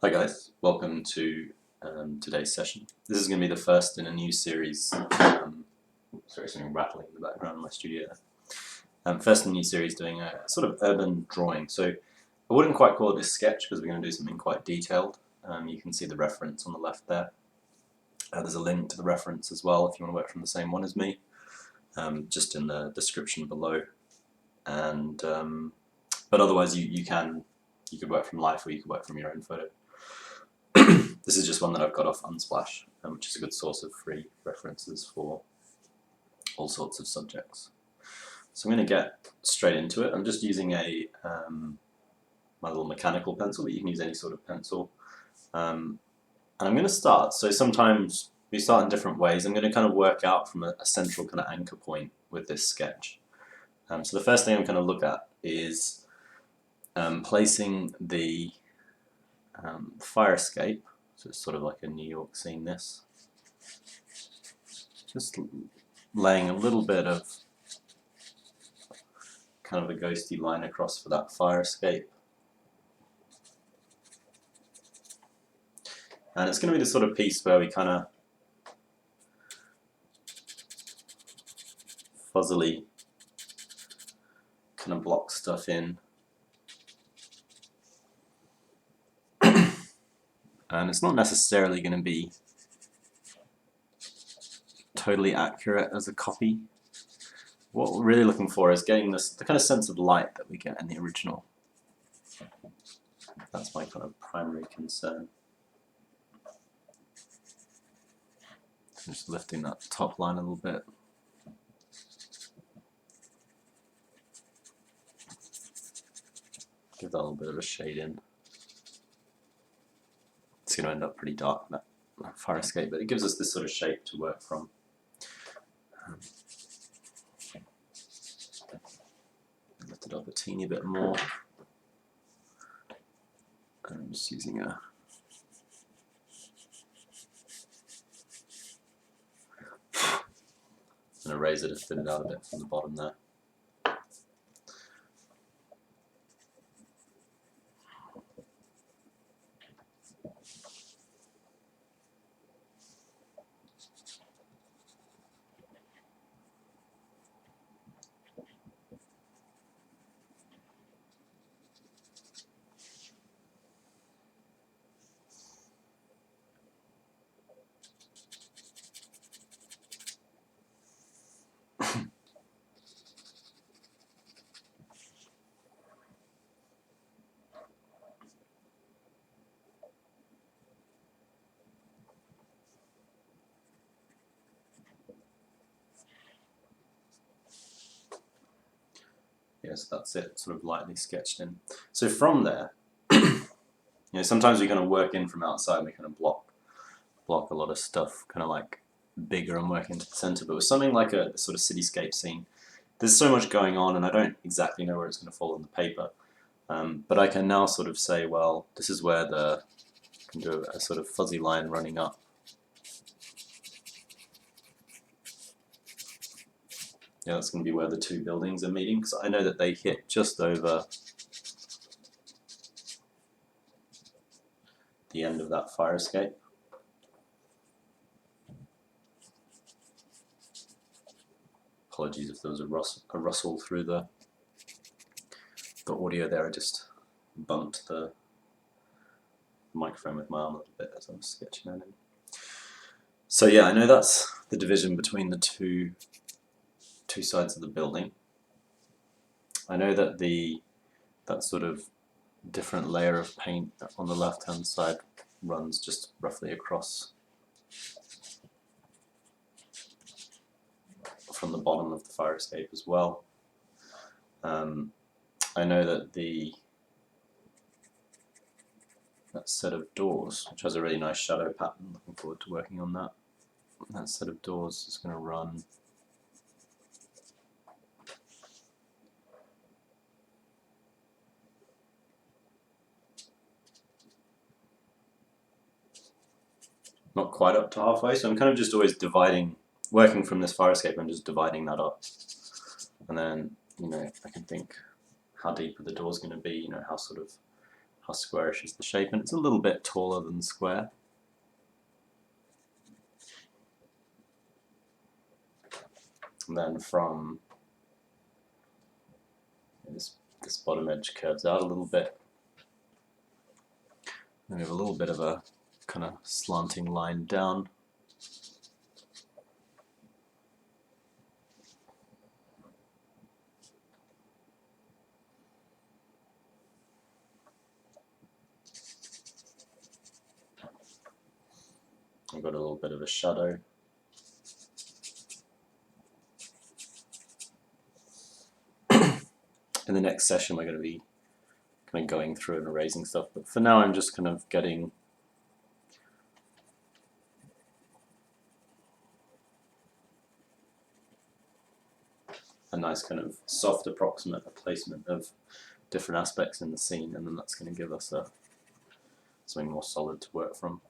Hi guys, welcome to today's session. This is going to be the first in a new series. Sorry, something rattling in the background in my studio. First in a new series doing a sort of urban drawing. So I wouldn't quite call it a sketch because we're going to do something quite detailed. You can see the reference on the left there. There's a link to the reference as well if you want to work from the same one as me, just in the description below. And but otherwise you could work from life or you could work from your own photo. This is just one that I've got off Unsplash, which is a good source of free references for all sorts of subjects. So I'm going to get straight into it. I'm just using my little mechanical pencil, but you can use any sort of pencil. And I'm going to start. So sometimes we start in different ways. I'm going to kind of work out from a central kind of anchor point with this sketch. So the first thing I'm going to look at is placing the fire escape. So it's sort of like a New York scene, this. Just laying a little bit of kind of a ghosty line across for that fire escape. And it's going to be the sort of piece where we kind of fuzzily kind of block stuff in. And it's not necessarily going to be totally accurate as a copy. What we're really looking for is getting the kind of sense of light that we get in the original. That's my kind of primary concern. Just lifting that top line a little bit. Give that a little bit of a shade in. It's going to end up pretty dark, that fire escape, but it gives us this sort of shape to work from. Lift it up a teeny bit more. And I'm just using a an eraser to thin it out a bit from the bottom there. Yes, that's it, sort of lightly sketched in. So from there, sometimes we kind of work in from outside and we kind of block a lot of stuff, kind of like bigger and work into the center. But with something like a sort of cityscape scene, there's so much going on and I don't exactly know where it's going to fall on the paper. But I can now sort of say, well, this is where I can do a sort of fuzzy line running up. Yeah, that's going to be where the two buildings are meeting, because I know that they hit just over the end of that fire escape. Apologies if there was a rustle through the audio there. I just bumped the microphone with my arm a little bit as I was sketching that in. So yeah, I know that's the division between the two sides of the building. I know that that sort of different layer of paint on the left hand side runs just roughly across from the bottom of the fire escape as well. I know that that set of doors, which has a really nice shadow pattern, looking forward to working on that. That set of doors is going to run not quite up to halfway, so I'm kind of just always working from this fire escape, I'm just dividing that up. And then, I can think how deep are the doors going to be, how how squarish is the shape, and it's a little bit taller than square. And then from this bottom edge curves out a little bit. And we have a little bit of a kind of slanting line down. I've got a little bit of a shadow. In the next session we're going to be kind of going through and erasing stuff, but for now I'm just kind of getting a nice kind of soft approximate placement of different aspects in the scene, and then that's going to give us something more solid to work from.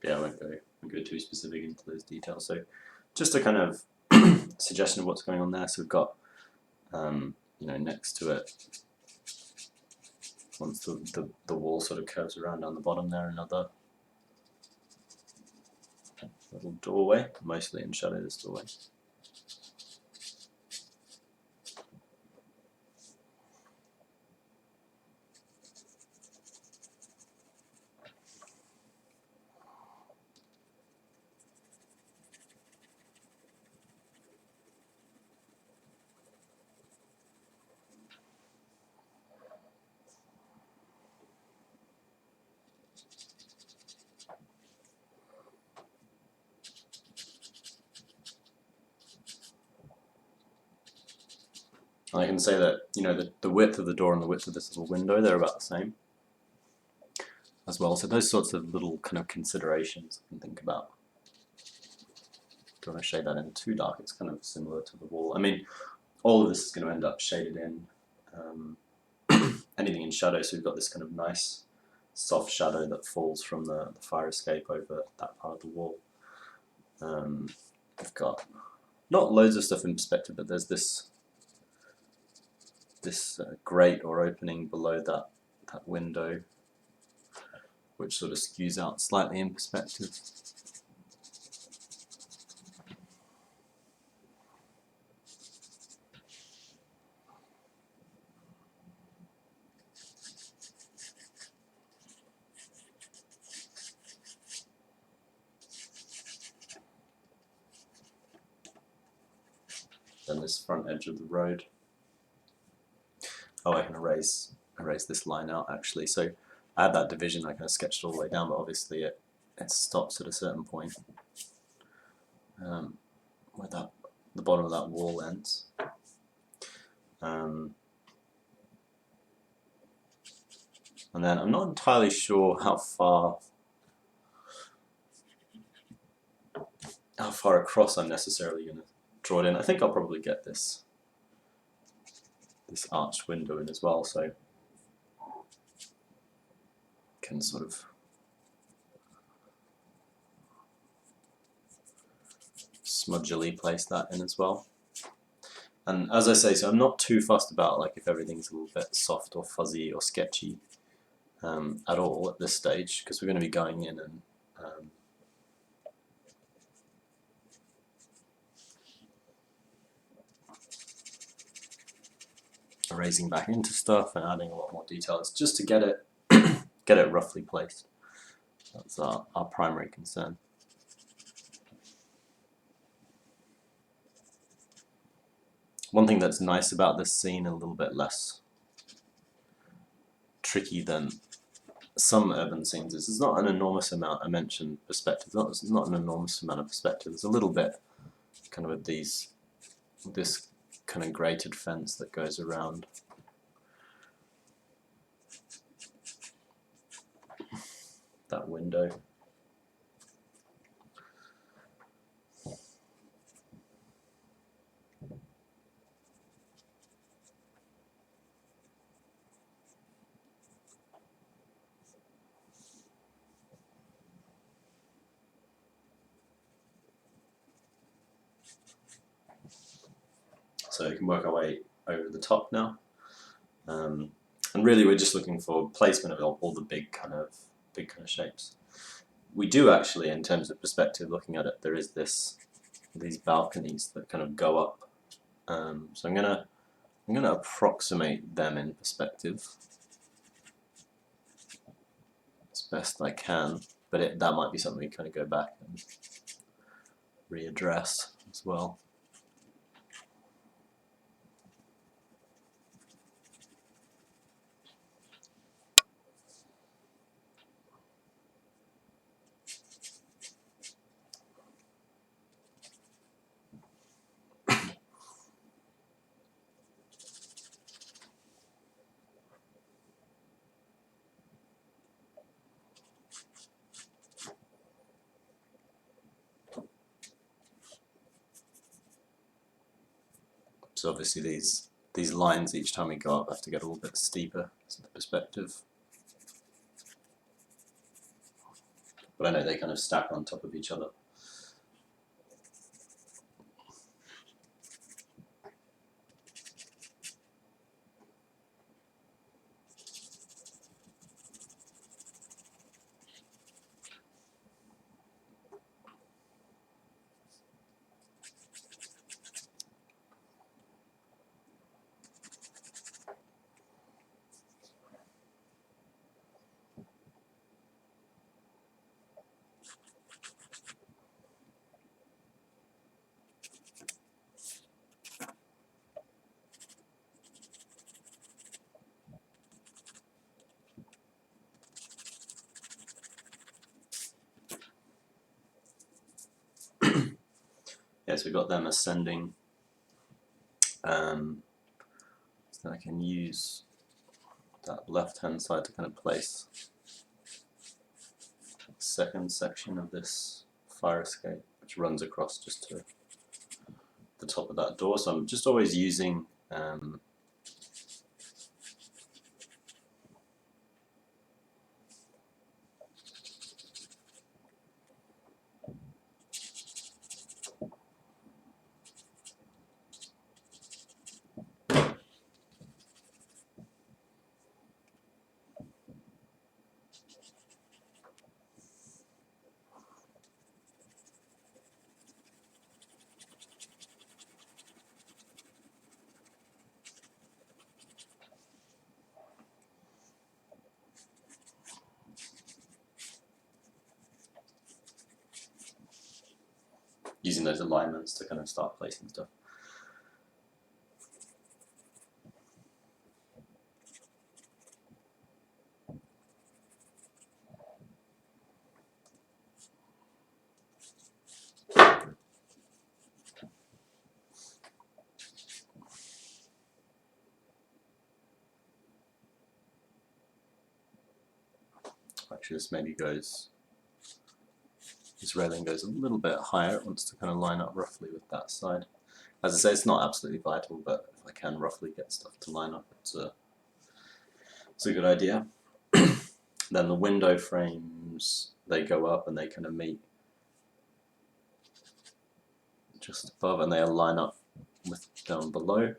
Yeah, I won't go too specific into those details. So just a kind of suggestion of what's going on there. So we've got, you know, next to it, once the wall sort of curves around down the bottom there, another little doorway, mostly in shadow, this doorway. And I can say that, you know, the width of the door and the width of this little window, they're about the same as well. So those sorts of little kind of considerations I can think about. Don't want to shade that in too dark, it's kind of similar to the wall. I mean, all of this is going to end up shaded in, anything in shadow, so we've got this kind of nice soft shadow that falls from the fire escape over that part of the wall. We've got not loads of stuff in perspective, but there's this grate or opening below that window, which sort of skews out slightly in perspective. Then this front edge of the road. Oh, I can erase this line out actually. So I had that division, I kind of sketched all the way down, but obviously it stops at a certain point where the bottom of that wall ends. And then I'm not entirely sure how far across I'm necessarily going to draw it in. I think I'll probably get this arched window in as well, so can sort of smudgily place that in as well. And as I say, so I'm not too fussed about like if everything's a little bit soft or fuzzy or sketchy at all at this stage, because we're going to be going in and erasing back into stuff and adding a lot more detail. It's just to get it roughly placed. That's our primary concern. One thing that's nice about this scene, a little bit less tricky than some urban scenes, is there's not an enormous amount, I mentioned perspective, there's not an enormous amount of perspective. There's a little bit kind of with this kind of grated fence that goes around. that window. So we can work our way over the top now. And really we're just looking for placement of all the big kind of shapes. We do actually, in terms of perspective, looking at it, there is these balconies that kind of go up. So I'm gonna approximate them in perspective as best I can, but that might be something we kind of go back and readdress as well. So obviously these lines each time we go up have to get a little bit steeper as the perspective. But I know they kind of stack on top of each other. Yes, we've got them ascending. So I can use that left-hand side to kind of place the second section of this fire escape, which runs across just to the top of that door. So I'm just always using using those alignments to kind of start placing stuff. Actually, this railing goes a little bit higher. It wants to kind of line up roughly with that side. As I say, it's not absolutely vital, but if I can roughly get stuff to line up, it's a good idea. Then the window frames, they go up and they kind of meet just above, and they line up with down below.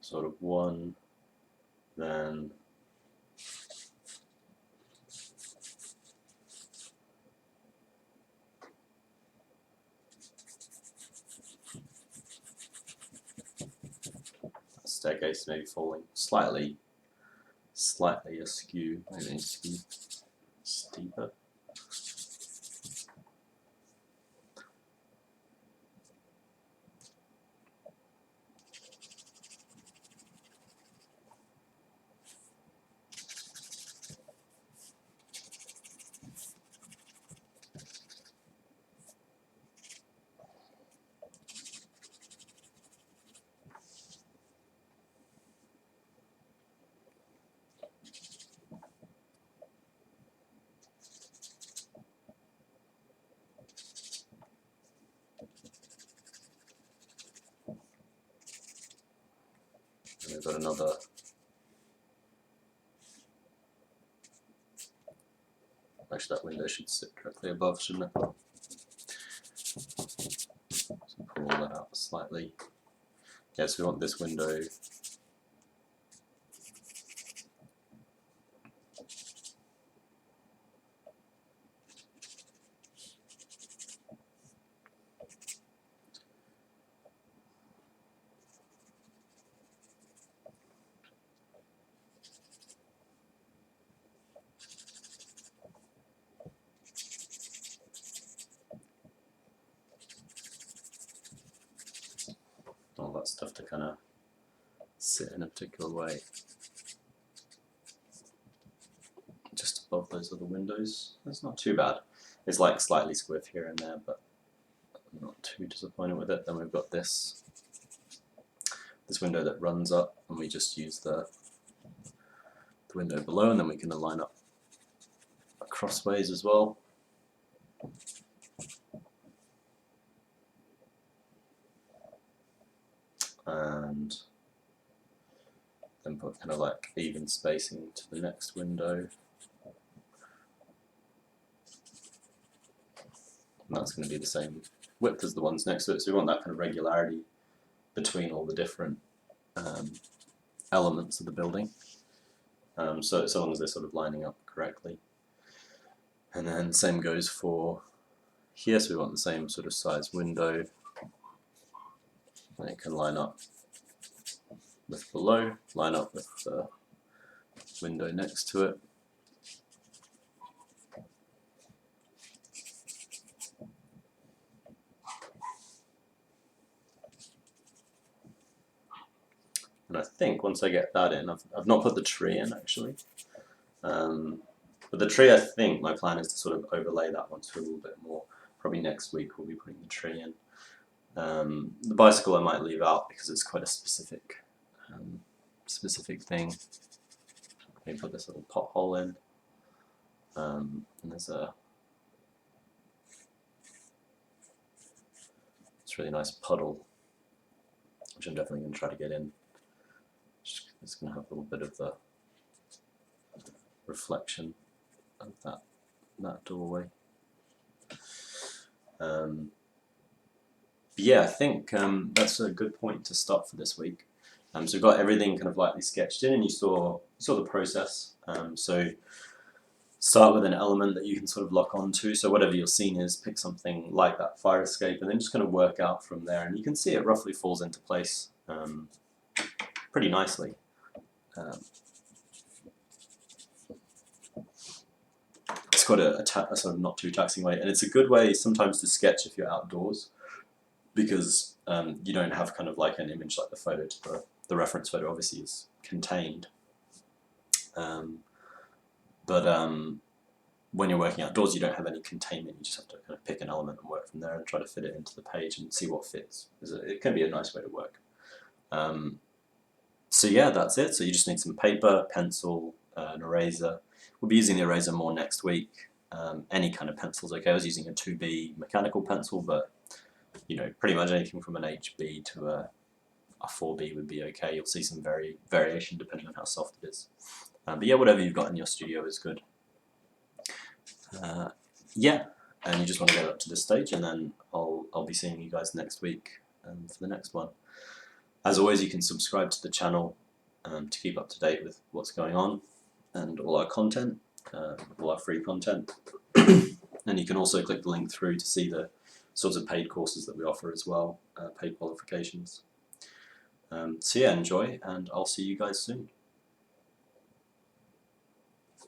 Sort of one, then staircase maybe falling slightly askew, maybe askew, steeper. We've got another actually that window should sit directly above, shouldn't it? So pull all that out slightly. Yeah, so we want this window all that stuff to kind of sit in a particular way. Just above those other windows. That's not too bad. It's like slightly squiff here and there, but I'm not too disappointed with it. Then we've got this window that runs up, and we just use the window below, and then we can align up crossways as well. And then put kind of like even spacing to the next window. And that's going to be the same width as the ones next to it, so we want that kind of regularity between all the different elements of the building. So long as they're sort of lining up correctly. And then same goes for here, so we want the same sort of size window. And it can line up with below, line up with the window next to it. And I think once I get that in, I've not put the tree in actually. But the tree, I think my plan is to sort of overlay that one to a little bit more. Probably next week we'll be putting the tree in. The bicycle I might leave out because it's quite a specific thing. Maybe put this little pothole in. And there's this really nice puddle, which I'm definitely going to try to get in. It's going to have a little bit of the reflection of that doorway. But yeah, I think that's a good point to start for this week. So we've got everything kind of lightly sketched in, and you saw the process. So start with an element that you can sort of lock onto. So whatever your scene is, pick something like that fire escape, and then just kind of work out from there. And you can see it roughly falls into place pretty nicely. It's got a sort of not too taxing way, and it's a good way sometimes to sketch if you're outdoors, because you don't have kind of like an image like the photo to the reference photo obviously is contained. But when you're working outdoors, you don't have any containment. You just have to kind of pick an element and work from there and try to fit it into the page and see what fits. It can be a nice way to work. So yeah, that's it. So you just need some paper, pencil, an eraser. We'll be using the eraser more next week. Any kind of pencil's okay. I was using a 2B mechanical pencil, but you know, pretty much anything from an HB to a 4B would be okay. You'll see some variation depending on how soft it is. But yeah, whatever you've got in your studio is good. Yeah, and you just want to get up to this stage, and then I'll be seeing you guys next week for the next one. As always, you can subscribe to the channel to keep up to date with what's going on and all our content, all our free content. And you can also click the link through to see the sorts of paid courses that we offer as well, paid qualifications. So yeah, enjoy, and I'll see you guys soon.